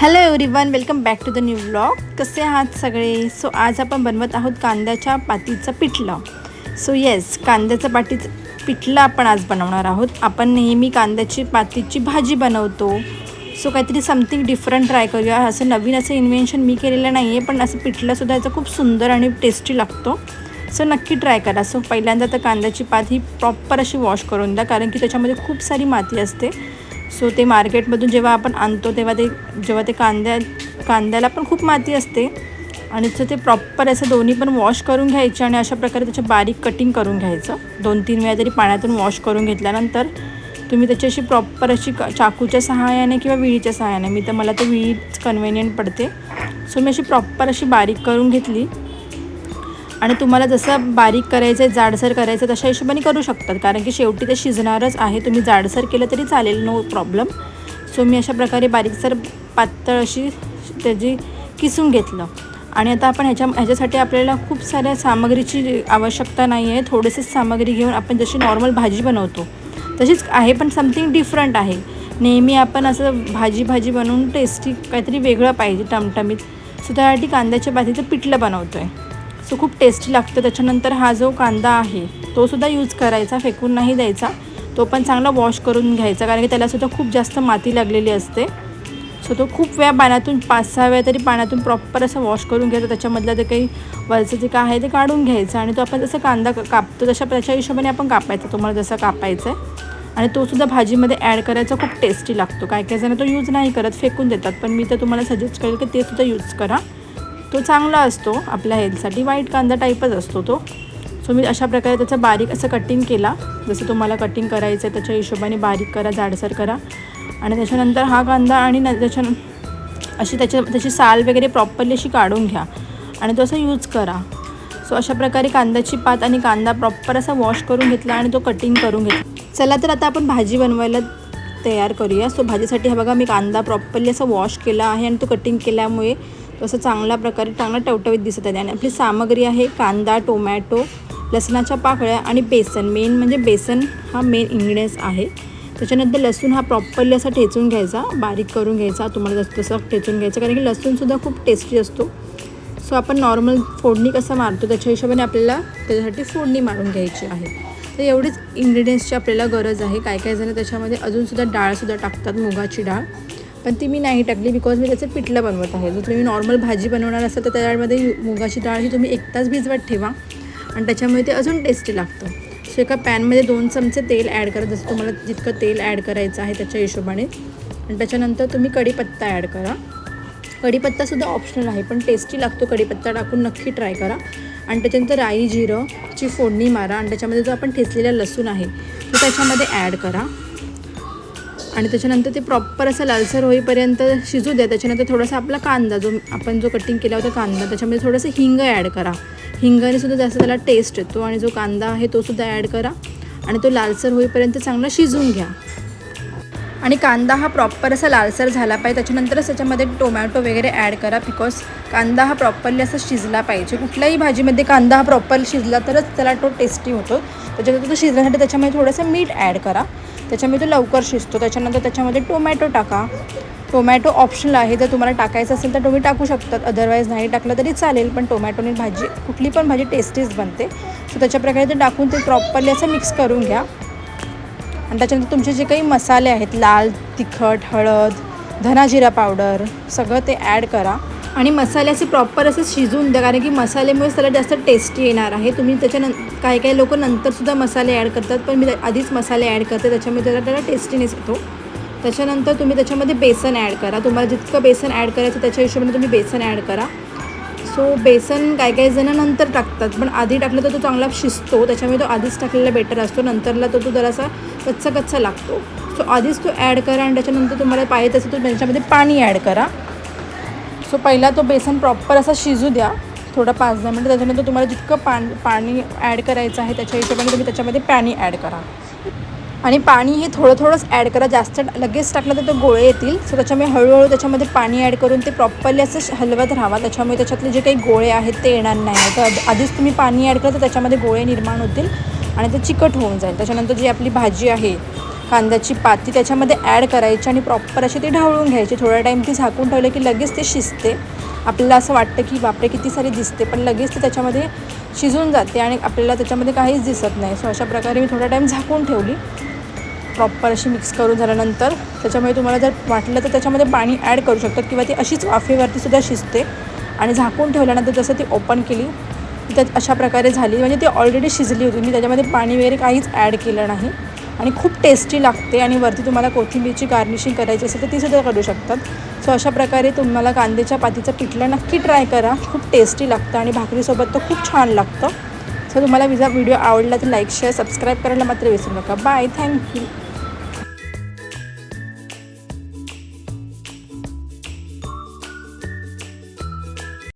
Hello everyone, welcome back to the new vlog. कसे आहात सगळे? सो आज आपण बनवत आहोत कांद्याच्या पातीचं पिठलं. सो येस, कांद्याचं पातीचं पिठलं आपण आज बनवणार आहोत. आपण नेहमी कांद्याची पातीची भाजी बनवतो. सो काहीतरी समथिंग डिफरंट ट्राय करूया. असं नवीन असं इन्व्हेन्शन मी केलेलं नाही आहे, पण असं पिठलंसुद्धा याचं खूप सुंदर आणि टेस्टी लागतो. सो नक्की ट्राय करा. सो पहिल्यांदा तर कांद्याची पात ही प्रॉपर अशी वॉश करून द्या, कारण की त्याच्यामध्ये खूप सारी माती असते. सो ते मार्केटमधून जेव्हा आपण आणतो तेव्हा ते कांद्याला पण खूप माती असते. आणि ते प्रॉपर असं दोन्ही पण वॉश करून घ्यायचे आणि अशा प्रकारे त्याचे बारीक कटिंग करून घ्यायचं. 2-3 वेळा तरी पाण्यातून वॉश करून घेतल्यानंतर तुम्ही त्याची अशी प्रॉपर अशी चाकूच्या सहाय्याने किंवा विळीच्या सहाय्याने, मला तर विळीच कन्व्हिनियंट पडते. सो मी अशी प्रॉपर अशी बारीक करून घेतली. आणि तुम्हाला जसं बारीक करायचं आहे, जाडसर करायचं तशा हिशोबाने करू शकतात, कारण की शेवटी ते शिजणारच आहे. तुम्ही जाडसर केलं तरी चालेल, नो प्रॉब्लेम. सो मी अशा प्रकारे बारीकसर पातळ अशी त्याची किसून घेतलं. आणि आता आपण ह्याच्यासाठी आपल्याला खूप साऱ्या सामग्रीची आवश्यकता नाही आहे. थोडेसेच सामग्री घेऊन आपण जशी नॉर्मल भाजी बनवतो तशीच आहे, पण समथिंग डिफरंट आहे. नेहमी आपण असं भाजी बनवून टेस्टी काहीतरी वेगळं पाहिजे, टमटमीत. सो त्यासाठी कांद्याच्या पातीचं पिठलं बनवतो आहे. सो खूप टेस्टी लागतं. त्याच्यानंतर हा जो कांदा आहे तोसुद्धा यूज करायचा, फेकून नाही द्यायचा. तो पण चांगला वॉश करून घ्यायचा, कारण की त्यालासुद्धा खूप जास्त माती लागलेली असते. सो तो खूप वेळा पाण्यातून 5-6 वेळा तरी पाण्यातून प्रॉपर असं वॉश करून घ्यायचं. त्याच्यामधलं ते काही वरचं जे काय आहे ते काढून घ्यायचं. आणि तो आपण जसं कांदा कापतो त्याच्या हिशोबाने आपण कापायचा, तुम्हाला जसं कापायचं आहे. आणि तोसुद्धा भाजीमध्ये ॲड करायचा. खूप टेस्टी लागतो. काही जण तो यूज नाही करत, फेकून देतात, पण मी तर तुम्हाला सजेस्ट करेल की ते सुद्धा यूज करा. तो चांगला असतो आपल्या हेल्थसाठी. व्हाईट कांदा टाईपच असतो तो. सो मी अशा प्रकारे त्याचं बारीक असं कटिंग केला. जसं तुम्हाला कटिंग करायचं आहे त्याच्या हिशोबाने बारीक करा, जाडसर करा. आणि त्याच्यानंतर हा कांदा आणि त्याची साल वगैरे प्रॉपरली अशी काढून घ्या आणि तो असं यूज करा. सो अशा प्रकारे कांद्याची पात आणि कांदा प्रॉपर असा वॉश करून घेतला आणि तो कटिंग करून घेतला. चला तर आता आपण भाजी बनवायला तयार करूया. सो भाजीसाठी हा बघा, मी कांदा प्रॉपरली असं वॉश केला आहे आणि तो कटिंग केल्यामुळे तो असं चांगला टवटवीत दिसत आहे. आणि आपली सामग्री आहे कांदा, टोमॅटो, लसणाच्या पाकळ्या आणि बेसन. मेन म्हणजे बेसन हा मेन इन्ग्रेडियंट्स आहे. त्याच्यानंतर लसूण हा प्रॉपरली असा ठेचून घ्यायचा, बारीक करून घ्यायचा. तुम्हाला तसं ठेचून घ्यायचं, कारण की लसूणसुद्धा खूप टेस्टी असतो. सो आपण नॉर्मल फोडणी कसं मारतो त्याच्या हिशोबाने आपल्याला त्याच्यासाठी फोडणी मारून घ्यायची आहे. तर एवढीच इन्ग्रेडियंट्सची आपल्याला गरज आहे. काही जण त्याच्यामध्ये अजूनसुद्धा डाळसुद्धा टाकतात, मुगाची डाळ, पण ती मी नाही टाकली, बिकॉज मी त्याचं पिठलं बनवत आहे. जर तुम्ही नॉर्मल भाजी बनवणार असाल तर त्याच्यामध्ये मुगाची डाळ ही तुम्ही 1 तास भिजवत ठेवा आणि त्याच्यामुळे ते अजून टेस्टी लागतं. सो एका पॅनमध्ये 2 चमचे तेल ॲड करा, जसं तुम्हाला जितकं तेल ॲड करायचं आहे त्याच्या हिशोबाने. आणि त्याच्यानंतर तुम्ही कढीपत्ता ॲड करा. कढीपत्तासुद्धा ऑप्शनल आहे, पण टेस्टी लागतो. कढीपत्ता टाकून नक्की ट्राय करा. आणि त्याच्यानंतर राई जिरंची फोडणी मारा आणि त्याच्यामध्ये जो आपण ठेचलेला लसूण आहे तो त्याच्यामध्ये ॲड करा. आणि त्याच्यानंतर ते प्रॉपर असं लालसर होईपर्यंत शिजू द्या. त्याच्यानंतर थोडासा आपला कांदा, आपण जो कटिंग केला होता कांदा, त्याच्यामध्ये थोडंसं हिंग ॲड करा. हिंगाने सुद्धा जास्त त्याला टेस्ट येतो. आणि जो कांदा आहे तो सुद्धा ॲड करा आणि तो लालसर होईपर्यंत चांगला शिजवून घ्या. आणि कांदा हा प्रॉपर असा लालसर झाला पाहिजे. त्याच्यानंतरच त्याच्यामध्ये टोमॅटो वगैरे ॲड करा, बिकॉज कांदा हा प्रॉपरली असा शिजला पाहिजे. कुठल्याही भाजीमध्ये कांदा हा प्रॉपर शिजला तरच त्याला तो टेस्टी होतो. त्याच्यानंतर तो शिजण्यासाठी त्याच्यामध्ये थोडंसं मीठ ॲड करा, त्याच्यामध्ये तो लवकर शिजतो. त्याच्यानंतर त्याच्यामध्ये टोमॅटो टाका. टोमॅटो ऑप्शनल आहे, जर तुम्हाला टाकायचं असेल तर तुम्ही टाकू शकतात, अदरवाईज नाही टाकलं तरी चालेल. पण टोमॅटोने भाजी, कुठली पण भाजी टेस्टीच बनते. सो त्याच्या प्रकारे ते टाकून ते प्रॉपरली असं मिक्स करून घ्या. आणि त्याच्यानंतर तुमचे जे काही मसाले आहेत, लाल तिखट, हळद, धना जिरा पावडर, सगळं ते ॲड करा. आणि मसाले असे प्रॉपर असं शिजवून द्या, कारण की मसाल्यामुळेच त्याला जास्त टेस्टी येणार आहे. तुम्ही काही लोक नंतरसुद्धा मसाले ॲड करतात, पण मी आधीच मसाले ॲड करते, त्याच्यामुळे त्याला टेस्टीनेस येतो. त्याच्यानंतर तुम्ही त्याच्यामध्ये बेसन ॲड करा. तुम्हाला जितकं बेसन ॲड करायचं त्याच्या हिशोबाने तुम्ही बेसन ॲड करा. सो बेसन काही जणं नंतर टाकतात, पण आधी टाकलं तर तो चांगला शिजतो. त्याच्यामुळे तो आधीच टाकलेला बेटर असतो. नंतरला तो जरासा कच्चा लागतो. सो आधीच तो ॲड करा. आणि त्याच्यानंतर तुम्हाला पाहिजे तसं तो त्याच्यामध्ये पाणी ॲड करा. सो पहिला तो बेसन प्रॉपर असा शिजू द्या थोडं 5-10 मिनटं. त्याच्यानंतर तुम्हाला जितकं पाणी ॲड करायचं आहे त्याच्या हिशोबाने तुम्ही त्याच्यामध्ये पाणी ॲड करा. आणि पाणी हे थोडंच ॲड करा, जास्त लगेच टाकलं तर ते गोळे येतील. सो त्याच्यामुळे हळूहळू त्याच्यामध्ये पाणी ॲड करून ते प्रॉपरली असं हलवत राहावा. त्याच्यामुळे त्याच्यातले जे काही गोळे आहेत ते येणार नाही. तर आधीच तुम्ही पाणी ॲड करा तर त्याच्यामध्ये गोळे निर्माण होतील आणि ते चिकट होऊन जाईल. त्याच्यानंतर जी आपली भाजी आहे कांद्याची पाती त्याच्यामध्ये ॲड करायची आणि प्रॉपर अशी ती ढवळून घ्यायची. थोडा टाईम ती झाकून ठेवलं की लगेच ते शिजते. आपल्याला असं वाटतं की बापरे किती सारी दिसते, पण लगेच ते त्याच्यामध्ये शिजून जाते आणि आपल्याला त्याच्यामध्ये काहीच दिसत नाही. सो अशा प्रकारे मी थोडा टाईम झाकून ठेवली. प्रॉपर अशी मिक्स करून झाल्यानंतर त्याच्यामध्ये तुम्हाला जर वाटलं तर त्याच्यामध्ये पाणी ॲड करू शकतात किंवा ती अशीच वाफेवरतीसुद्धा शिजते. आणि झाकून ठेवल्यानंतर जसं ती ओपन केली त्यात अशा प्रकारे झाली, म्हणजे ती ऑलरेडी शिजली होती. मी त्याच्यामध्ये पाणी वगैरे काहीच ॲड केलं नाही आणि खूप टेस्टी लागते. आणि वरती तुम्हाला कोथिंबीरची गार्निशिंग करायची असेल तर तीसुद्धा करू शकतात. सो अशा प्रकारे तुम्हाला कांद्याच्या पातीचं पिठलं नक्की ट्राय करा. खूप टेस्टी लागतं आणि भाकरीसोबत तर खूप छान लागतं. सो तुम्हाला माझा व्हिडिओ आवडला तर लाईक शेअर सबस्क्राईब करायला मात्र विसरू नका. Bye, thank you.